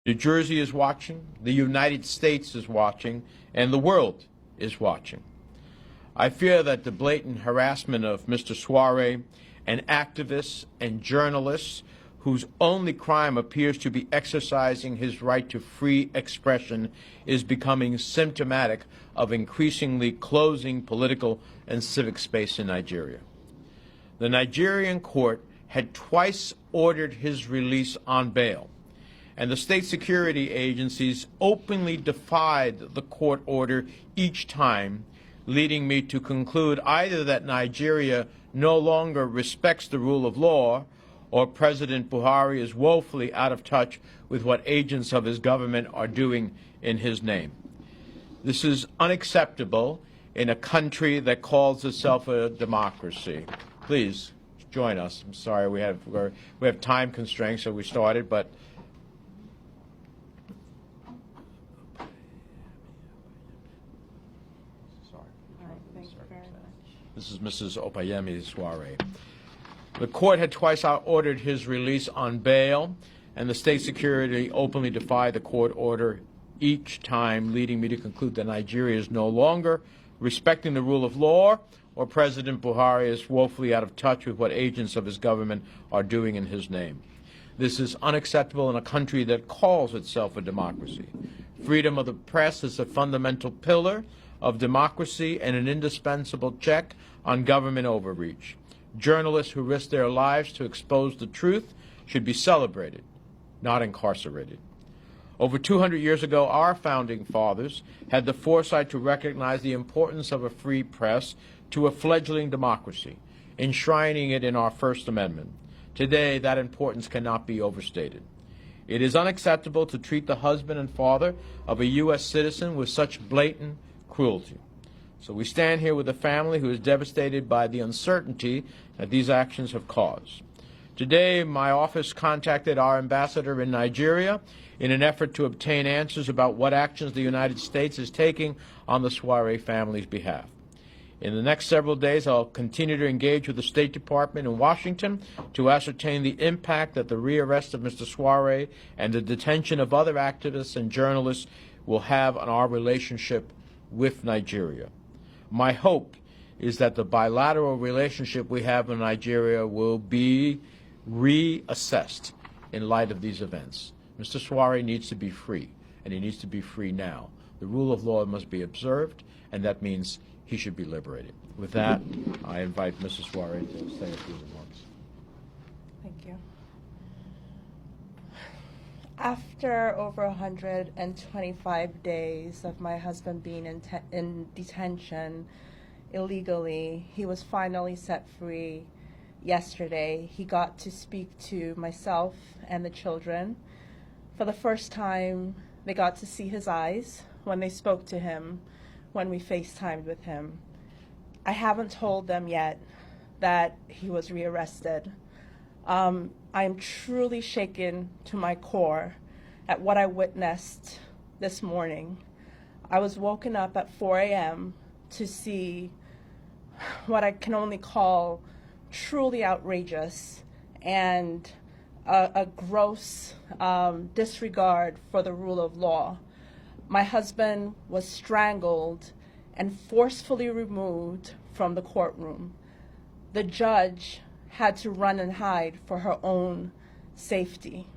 New Jersey is watching, the United States is watching, and the world is watching. I fear that the blatant harassment of Mr. Sowore and activists and journalists whose only crime appears to be exercising his right to free expression is becoming symptomatic of increasingly closing political and civic space in Nigeria. The Nigerian court had twice ordered his release on bail, and the state security agencies openly defied the court order each time, leading me to conclude either that Nigeria no longer respects the rule of law, or President Buhari is woefully out of touch with what agents of his government are doing in his name. This is unacceptable in a country that calls itself a democracy. Please join us. I'm sorry, we have time constraints, so we started, but this is Mrs. Omoyele Sowore. The court had twice ordered his release on bail, and the state security openly defied the court order each time, leading me to conclude that Nigeria is no longer respecting the rule of law, or President Buhari is woefully out of touch with what agents of his government are doing in his name. This is unacceptable in a country that calls itself a democracy. Freedom of the press is a fundamental pillar of democracy and an indispensable check on government overreach. Journalists who risk their lives to expose the truth should be celebrated, not incarcerated. Over 200 years ago, our founding fathers had the foresight to recognize the importance of a free press to a fledgling democracy, enshrining it in our First Amendment. Today, that importance cannot be overstated. It is unacceptable to treat the husband and father of a U.S. citizen with such blatant cruelty. So we stand here with a family who is devastated by the uncertainty that these actions have caused. Today, my office contacted our ambassador in Nigeria in an effort to obtain answers about what actions the United States is taking on the Sowore family's behalf. In the next several days, I'll continue to engage with the State Department in Washington to ascertain the impact that the rearrest of Mr. Sowore and the detention of other activists and journalists will have on our relationship with Nigeria. My hope is that the bilateral relationship we have in Nigeria will be reassessed in light of these events. Mr. Sowore needs to be free, and he needs to be free now. The rule of law must be observed, and that means he should be liberated. With that, I invite Mrs. Sowore to say a few remarks. Thank you. After over 125 days of my husband being in detention illegally, he was finally set free yesterday. He got to speak to myself and the children. For the first time, they got to see his eyes when they spoke to him, when we FaceTimed with him. I haven't told them yet that he was rearrested. I am truly shaken to my core at what I witnessed this morning. I was woken up at 4 a.m. to see what I can only call truly outrageous and a gross disregard for the rule of law. My husband was strangled and forcefully removed from the courtroom. The judge had to run and hide for her own safety.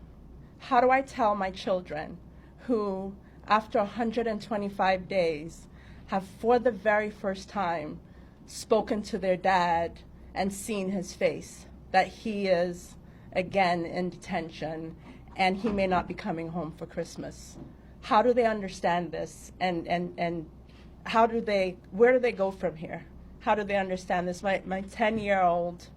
How do I tell my children who, after 125 days, have for the very first time spoken to their dad and seen his face, that he is again in detention and he may not be coming home for Christmas? How do they understand this, and how do they, where do they go from here? How do they understand this? My 10-year-old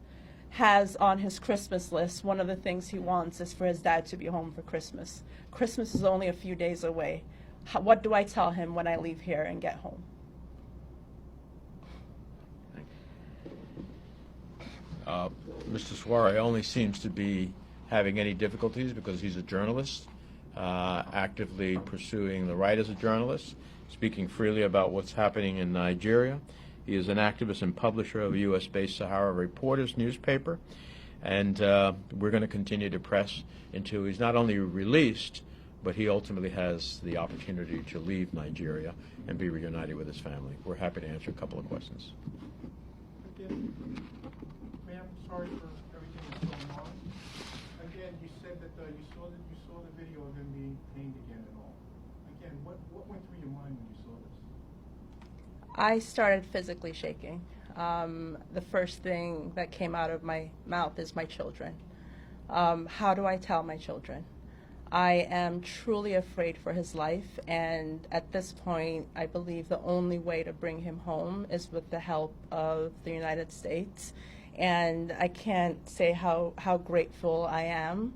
has on his Christmas list, one of the things he wants is for his dad to be home for Christmas. Christmas is only a few days away. What do I tell him when I leave here and get home? Mr. Sowore only seems to be having any difficulties because he's a journalist, actively pursuing the right as a journalist, speaking freely about what's happening in Nigeria. He is an activist and publisher of a U.S.-based Sahara Reporters newspaper, and we're going to continue to press until he's not only released, but he ultimately has the opportunity to leave Nigeria and be reunited with his family. We're happy to answer a couple of questions. Again, ma'am, sorry for everything that's going on. Again, you said that you saw the video of him being pained again and all. Again, what went through your mind when you saw this? I started physically shaking. The first thing that came out of my mouth is my children. How do I tell my children? I am truly afraid for his life, and at this point, I believe the only way to bring him home is with the help of the United States. And I can't say how grateful I am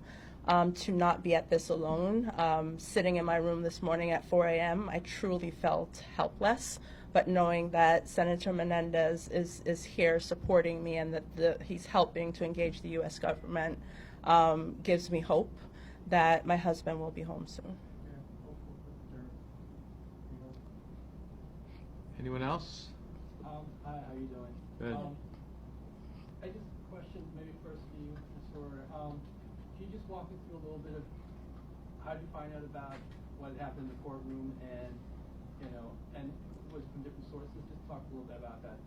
to not be at this alone. Sitting in my room this morning at 4 a.m., I truly felt helpless. But knowing that Senator Menendez is here supporting me and that he's helping to engage the U.S. government gives me hope that my husband will be home soon. Anyone else? Hi, how are you doing? Good. I just questioned maybe first for you, Mr. Sowore. Can you just walk me through a little bit of how did you find out about what happened in the courtroom and was from different sources? Just talk a little bit about that,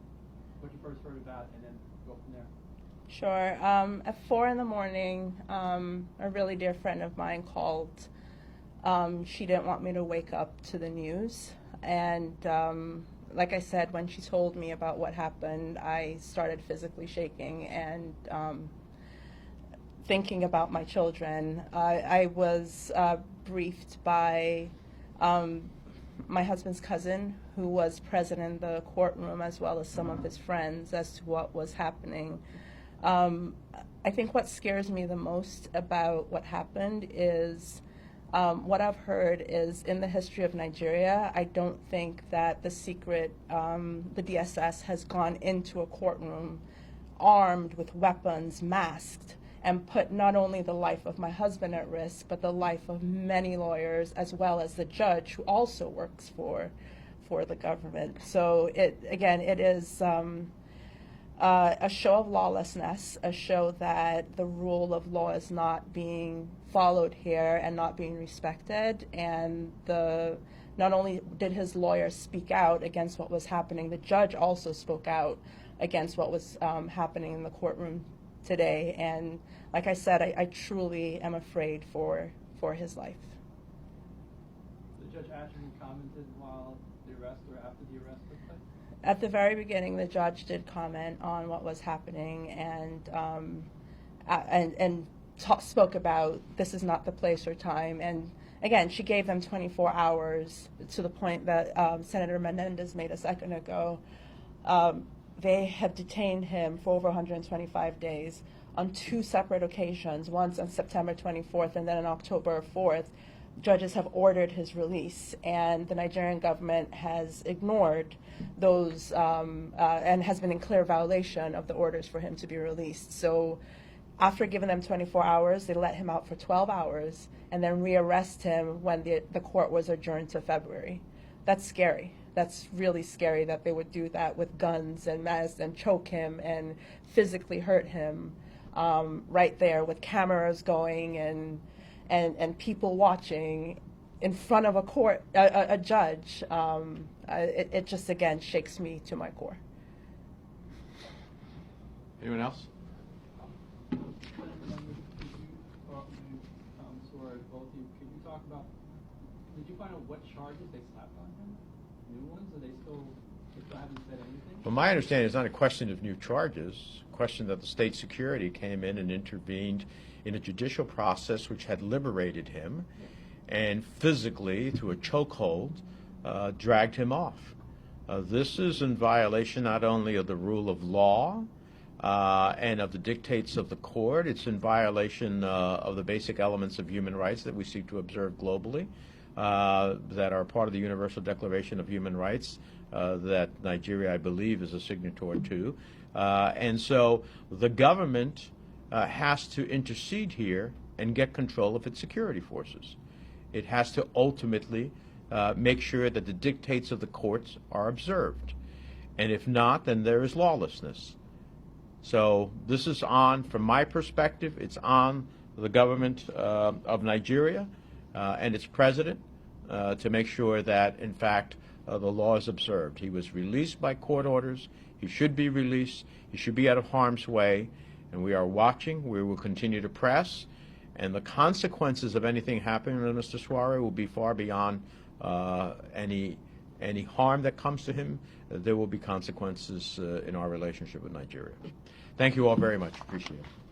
what you first heard about, and then go from there. Sure. At 4 in the morning, a really dear friend of mine called. She didn't want me to wake up to the news. And like I said, when she told me about what happened, I started physically shaking and thinking about my children. I was briefed by my husband's cousin, who was present in the courtroom, as well as some of his friends, as to what was happening. I think what scares me the most about what happened is what I've heard is in the history of Nigeria, I don't think that the DSS has gone into a courtroom armed with weapons, masked, and put not only the life of my husband at risk, but the life of many lawyers, as well as the judge who also works for the government. So it is a show of lawlessness, a show that the rule of law is not being followed here and not being respected. And not only did his lawyer speak out against what was happening, the judge also spoke out against what was happening in the courtroom today. And like I said, I truly am afraid for his life. The judge actually commented while the arrest or after the arrest took place? At the very beginning, the judge did comment on what was happening and spoke about this is not the place or time. And again, she gave them 24 hours to the point that Senator Menendez made a second ago. They have detained him for over 125 days on 2 separate occasions, once on September 24th and then on October 4th. Judges have ordered his release, and the Nigerian government has ignored those and has been in clear violation of the orders for him to be released. So after giving them 24 hours, they let him out for 12 hours and then rearrest him when the court was adjourned to February. That's scary. That's really scary that they would do that with guns and masks and choke him and physically hurt him right there with cameras going and people watching in front of a judge. It just, again, shakes me to my core. Anyone else? Sowore, both of you, could you talk about, did you find out what charges they slapped on him? New ones? Or they still haven't said anything? Well, my understanding is not a question of new charges, a question that the state security came in and intervened in a judicial process which had liberated him and physically, through a chokehold, dragged him off. This is in violation not only of the rule of law and of the dictates of the court, it's in violation of the basic elements of human rights that we seek to observe globally, that are part of the Universal Declaration of Human Rights that Nigeria, I believe, is a signatory to. And so the government has to intercede here and get control of its security forces. It has to ultimately make sure that the dictates of the courts are observed. And if not, then there is lawlessness. So this is on, from my perspective, it's on the government of Nigeria and its president to make sure that, in fact, the law is observed. He was released by court orders. He should be released. He should be out of harm's way, and we are watching. We will continue to press, and the consequences of anything happening to Mr. Sowore will be far beyond any harm that comes to him. There will be consequences in our relationship with Nigeria. Thank you all very much. Appreciate it.